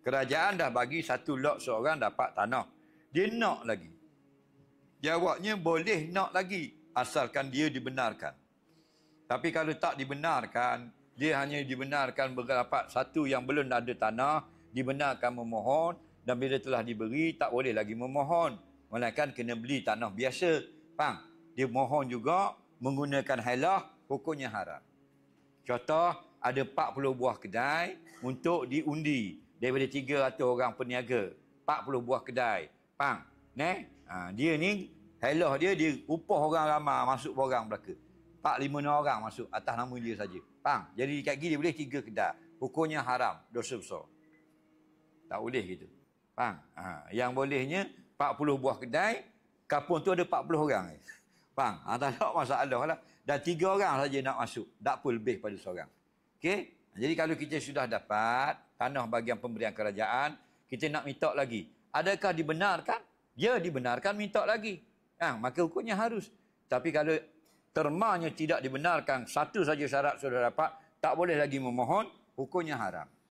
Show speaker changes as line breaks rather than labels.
Kerajaan dah bagi satu lot seorang dapat tanah. Dia nak lagi. Jawabnya boleh nak lagi. Asalkan dia dibenarkan. Tapi kalau tak dibenarkan, dia hanya dibenarkan berdapat satu yang belum ada tanah, dibenarkan memohon, dan bila telah diberi, tak boleh lagi memohon. Melainkan kena beli tanah biasa. Faham? Dia mohon juga menggunakan hilah, hukumnya haram. Contoh, ada 40 buah kedai untuk diundi. Daripada 300 orang peniaga. 40 buah kedai. Faham? Dia ni, hilah dia upah orang ramai masuk orang belaka. 4-5 orang masuk atas nama dia saja. Faham? Jadi dekat gini dia boleh 3 kedai. Hukumnya haram, dosa besar. Tak boleh gitu. Faham? Yang bolehnya 40 buah kedai, kampung tu ada 40 orang. Faham? Tak ada masalah lah. Dan 3 orang saja nak masuk. Tak apa lebih pada seorang. Okey? Jadi kalau kita sudah dapat tanah bahagian pemberian kerajaan, kita nak minta lagi. Adakah dibenarkan? Ya, dibenarkan minta lagi. Maka hukumnya harus. Tapi kalau termanya tidak dibenarkan, satu saja syarat sudah dapat, tak boleh lagi memohon, hukumnya haram.